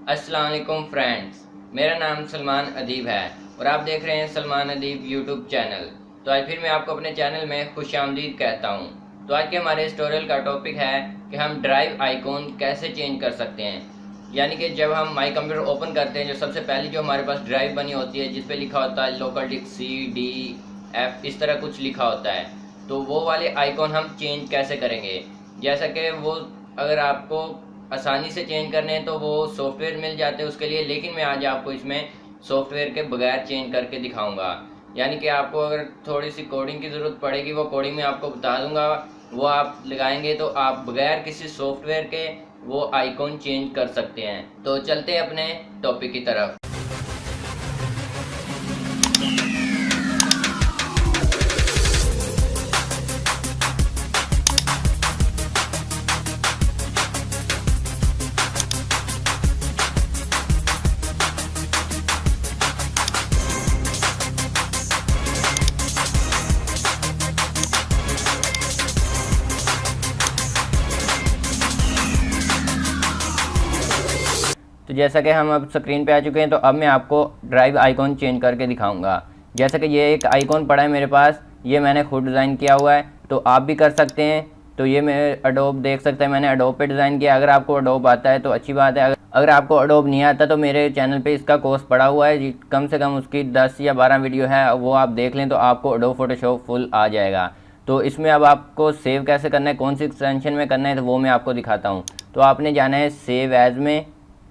अस्सलाम वालेकुम फ्रेंड्स, मेरा नाम सलमान अदीब है और आप देख रहे हैं सलमान अदीब यूट्यूब चैनल। तो आज फिर मैं आपको अपने चैनल में खुशामदीद कहता हूँ। तो आज के हमारे ट्यूटोरियल का टॉपिक है कि हम ड्राइव आइकॉन कैसे चेंज कर सकते हैं। यानी कि जब हम माई कंप्यूटर ओपन करते हैं, जो सबसे पहली जो हमारे पास ड्राइव बनी होती है जिस पे लिखा होता है local disk C, D, F, इस तरह कुछ लिखा होता है, तो वो वाले आइकॉन हम चेंज कैसे करेंगे। जैसा कि वो अगर आपको आसानी से चेंज करने हैं तो वो सॉफ्टवेयर मिल जाते हैं उसके लिए, लेकिन मैं आज आपको इसमें सॉफ्टवेयर के बगैर चेंज करके दिखाऊंगा। यानी कि आपको अगर थोड़ी सी कोडिंग की ज़रूरत पड़ेगी, वो कोडिंग में आपको बता दूंगा, वो आप लगाएंगे तो आप बगैर किसी सॉफ्टवेयर के वो आइकॉन चेंज कर सकते हैं। तो चलते हैं अपने टॉपिक की तरफ। तो जैसा कि हम अब स्क्रीन पे आ चुके हैं, तो अब मैं आपको ड्राइव आइकॉन चेंज करके दिखाऊंगा। जैसा कि ये एक आइकॉन पड़ा है मेरे पास, ये मैंने खुद डिज़ाइन किया हुआ है, तो आप भी कर सकते हैं। तो ये मैं अडोब देख सकते हैं, मैंने अडोब पे डिज़ाइन किया। अगर आपको अडोब आता है तो अच्छी बात है, अगर आपको अडोब नहीं आता तो मेरे चैनल पे इसका कोर्स पड़ा हुआ है, कम से कम उसकी 10 या 12 वीडियो है, वो आप देख लें तो आपको अडोब फोटोशॉप फुल आ जाएगा। तो इसमें अब आपको सेव कैसे करना है, कौन सी एक्सटेंशन में करना है, तो वो मैं आपको दिखाता हूँ। तो आपने जाना है सेव एज़ में।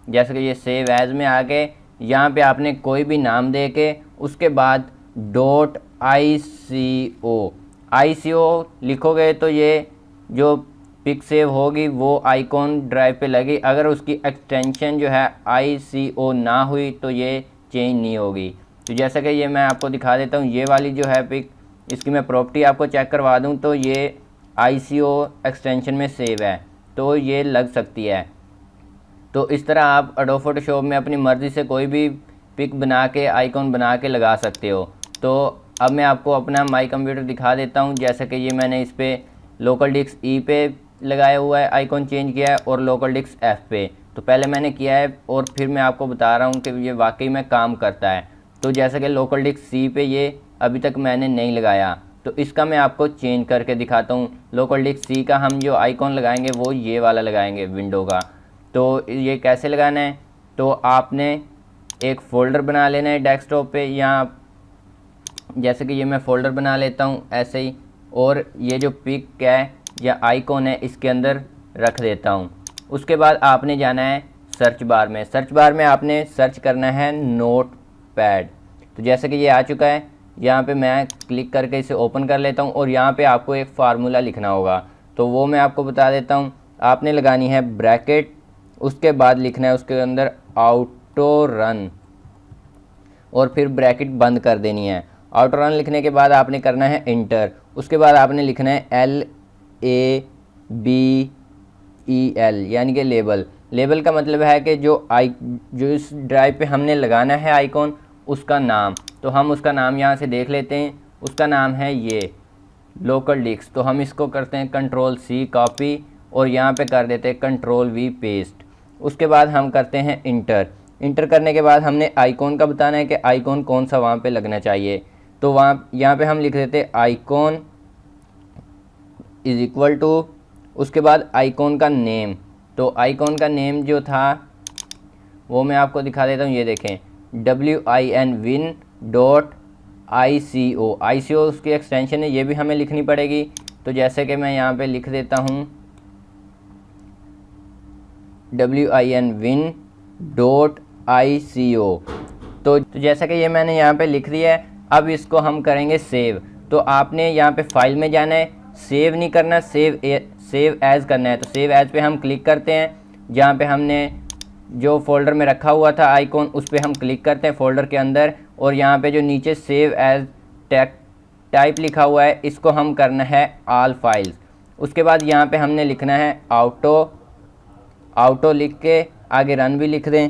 जैसे कि ये सेव एज़ में आके यहाँ पे आपने कोई भी नाम दे के उसके बाद .ico लिखोगे तो ये जो पिक सेव होगी वो आइकॉन ड्राइव पे लगी। अगर उसकी एक्सटेंशन जो है ICO ना हुई तो ये चेंज नहीं होगी। तो जैसा कि ये मैं आपको दिखा देता हूँ, ये वाली जो है पिक, इसकी मैं प्रॉपर्टी आपको चेक करवा दूँ तो ये ICO एक्सटेंशन में सेव है, तो ये लग सकती है। तो इस तरह आप अडोब फोटोशॉप में अपनी मर्ज़ी से कोई भी पिक बना के आइकॉन बना के लगा सकते हो। तो अब मैं आपको अपना माई कंप्यूटर दिखा देता हूँ। जैसे कि ये मैंने इस पर लोकल डिस्क E पे लगाया हुआ है, आइकॉन चेंज किया है, और लोकल डिस्क F पे तो पहले मैंने किया है, और फिर मैं आपको बता रहा हूँ कि ये वाकई में काम करता है। तो जैसे कि लोकल डिस्क C पे ये अभी तक मैंने नहीं लगाया, तो इसका मैं आपको चेंज करके दिखाता हूँ। लोकल डिस्क C का हम जो आइकॉन लगाएंगे वो ये वाला लगाएंगे, विंडो का। तो ये कैसे लगाना है, तो आपने एक फ़ोल्डर बना लेना है डेस्कटॉप पे, या जैसे कि ये मैं फ़ोल्डर बना लेता हूँ ऐसे ही, और ये जो पिक है या आइकॉन है इसके अंदर रख देता हूँ। उसके बाद आपने जाना है सर्च बार में। सर्च बार में आपने सर्च करना है नोटपैड। तो जैसे कि ये आ चुका है, यहाँ पे मैं क्लिक करके इसे ओपन कर लेता हूँ, और यहाँ पे आपको एक फार्मूला लिखना होगा, तो वो मैं आपको बता देता हूँ। आपने लगानी है ब्रैकेट, उसके बाद लिखना है उसके अंदर ऑटो रन, और फिर ब्रैकेट बंद कर देनी है। ऑटो रन लिखने के बाद आपने करना है इंटर। उसके बाद आपने लिखना है LABEL, यानी कि लेबल। लेबल का मतलब है कि जो इस ड्राइव पे हमने लगाना है आइकॉन, उसका नाम। तो हम उसका नाम यहाँ से देख लेते हैं, उसका नाम है ये लोकल डिस्क। तो हम इसको करते हैं Ctrl+C कॉपी, और यहाँ पे कर देते हैं Ctrl+V पेस्ट। उसके बाद हम करते हैं इंटर। इंटर करने के बाद हमने आइकॉन का बताना है कि आइकॉन कौन सा वहाँ पे लगना चाहिए। तो यहाँ पे हम लिख देते हैं आइकॉन =, उसके बाद आइकॉन का नेम। तो आइकॉन का नेम जो था वो मैं आपको दिखा देता हूँ, ये देखें win.ICO उसकी एक्सटेंशन है, ये भी हमें लिखनी पड़ेगी। तो जैसे कि मैं यहाँ पे लिख देता हूँ win.ICO। तो जैसा कि ये मैंने यहाँ पे लिख दिया है, अब इसको हम करेंगे सेव। तो आपने यहाँ पे फाइल में जाना है, सेव नहीं करना, सेव एज़ करना है। तो सेव एज़ पे हम क्लिक करते हैं, जहाँ पे हमने जो फोल्डर में रखा हुआ था आइकॉन उस पर हम क्लिक करते हैं फोल्डर के अंदर, और यहाँ पे जो नीचे सेव एज़ टाइप लिखा हुआ है इसको हम करना है ऑल फाइल्स। उसके बाद यहाँ पे हमने लिखना है ऑटो लिख के आगे रन भी लिख दें।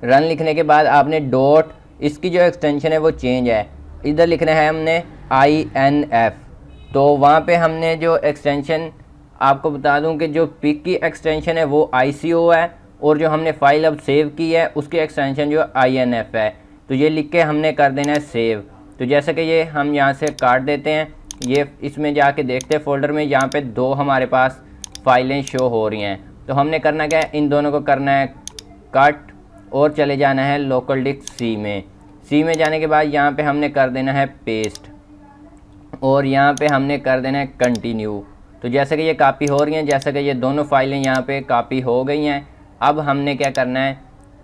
रन लिखने के बाद आपने डॉट, इसकी जो एक्सटेंशन है वो चेंज है, इधर लिखना है हमने INF। तो वहाँ पे हमने जो एक्सटेंशन आपको बता दूं कि जो पिक की एक्सटेंशन है वो ICO है, और जो हमने फ़ाइल अब सेव की है उसकी एक्सटेंशन जो INF है। तो ये लिख के हमने कर देना है सेव। तो जैसे कि ये हम यहाँ से काट देते हैं, ये इसमें जाके देखते हैं फ़ोल्डर में, यहाँ पे 2 हमारे पास फाइलें शो हो रही हैं। तो हमने करना क्या है, इन दोनों को करना है कट और चले जाना है लोकल डिस्क C में। C में जाने के बाद यहाँ पे हमने कर देना है पेस्ट, और यहाँ पे हमने कर देना है कंटिन्यू। तो जैसे कि ये कॉपी हो रही हैं, जैसे कि ये दोनों फाइलें यहाँ पे कॉपी हो गई हैं, अब हमने क्या करना है,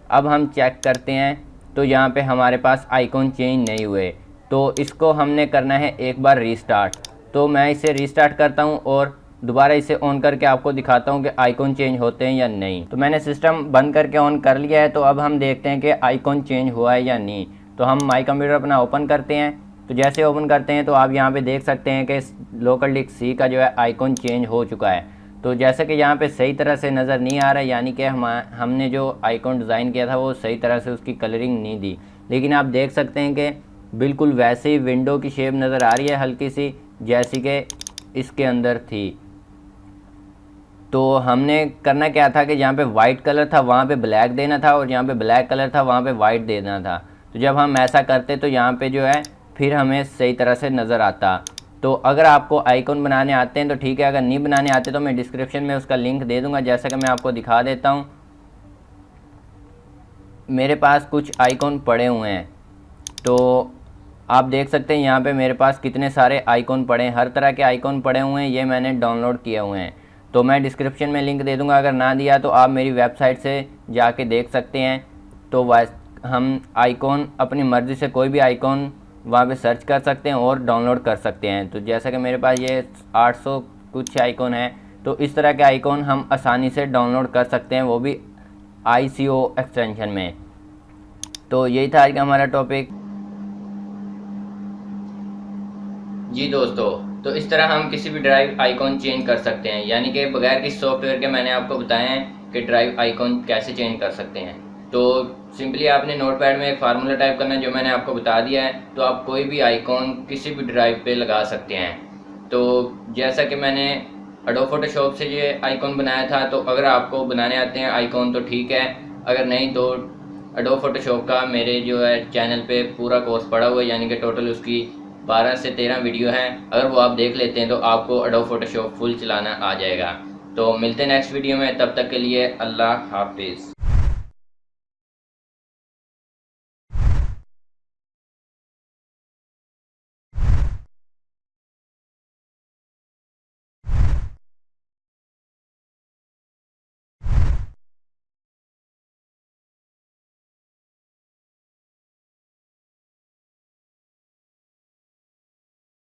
अब हम चेक करते हैं। तो यहाँ पे हमारे पास आइकॉन चेंज नहीं हुए, तो इसको हमने करना है एक बार रीस्टार्ट। तो मैं इसे रीस्टार्ट करता हूँ और दोबारा इसे ऑन करके आपको दिखाता हूँ कि आइकॉन चेंज होते हैं या नहीं। तो मैंने सिस्टम बंद करके ऑन कर लिया है। तो अब हम देखते हैं कि आइकॉन चेंज हुआ है या नहीं। तो हम माई कंप्यूटर अपना ओपन करते हैं। तो जैसे ओपन करते हैं तो आप यहाँ पे देख सकते हैं कि लोकल डिस्क C का जो है आइकॉन चेंज हो चुका है। तो जैसे कि यहाँ पे सही तरह से नज़र नहीं आ रहा है, यानी कि हमने जो आइकॉन डिज़ाइन किया था वो सही तरह से उसकी कलरिंग नहीं दी। लेकिन आप देख सकते हैं कि बिल्कुल वैसे ही विंडो की शेप नज़र आ रही है, हल्की सी, जैसी कि इसके अंदर थी। तो हमने करना क्या था कि जहाँ पे वाइट कलर था वहाँ पे ब्लैक देना था, और जहाँ पे ब्लैक कलर था वहाँ पे वाइट देना था। तो जब हम ऐसा करते तो यहाँ पे जो है फिर हमें सही तरह से नज़र आता। तो अगर आपको आइकॉन बनाने आते हैं तो ठीक है, अगर नहीं बनाने आते तो मैं डिस्क्रिप्शन में उसका लिंक दे दूँगा। जैसा कि मैं आपको दिखा देता हूँ, मेरे पास कुछ आइकॉन पड़े हुए हैं। तो आप देख सकते हैं यहाँ पे मेरे पास कितने सारे आइकॉन पड़े हैं, हर तरह के आइकॉन पड़े हुए हैं। ये मैंने डाउनलोड किए हुए हैं। तो मैं डिस्क्रिप्शन में लिंक दे दूँगा, अगर ना दिया तो आप मेरी वेबसाइट से जाके देख सकते हैं। तो हम आइकॉन अपनी मर्ज़ी से कोई भी आइकॉन वहाँ पे सर्च कर सकते हैं और डाउनलोड कर सकते हैं। तो जैसा कि मेरे पास ये 800 कुछ आइकॉन है, तो इस तरह के आइकॉन हम आसानी से डाउनलोड कर सकते हैं, वो भी ICO एक्सटेंशन में। तो यही था आज का हमारा टॉपिक। जी दोस्तों, तो इस तरह हम किसी भी ड्राइव आइकॉन चेंज कर सकते हैं, यानी कि बगैर किसी सॉफ्टवेयर के मैंने आपको बताया है कि ड्राइव आइकॉन कैसे चेंज कर सकते हैं। तो सिंपली आपने नोटपैड में एक फार्मूला टाइप करना है जो मैंने आपको बता दिया है। तो आप कोई भी आइकॉन किसी भी ड्राइव पे लगा सकते हैं। तो जैसा कि मैंने एडोब फोटोशॉप से ये आइकॉन बनाया था, तो अगर आपको बनाने आते हैं आइकॉन तो ठीक है, अगर नहीं तो एडोब फोटोशॉप का मेरे जो है चैनल पे पूरा कोर्स पड़ा हुआ है, यानी कि टोटल उसकी 12 से 13 वीडियो हैं। अगर वो आप देख लेते हैं तो आपको एडोब फोटोशॉप फुल चलाना आ जाएगा। तो मिलते हैं नेक्स्ट वीडियो में, तब तक के लिए अल्लाह हाफिज़।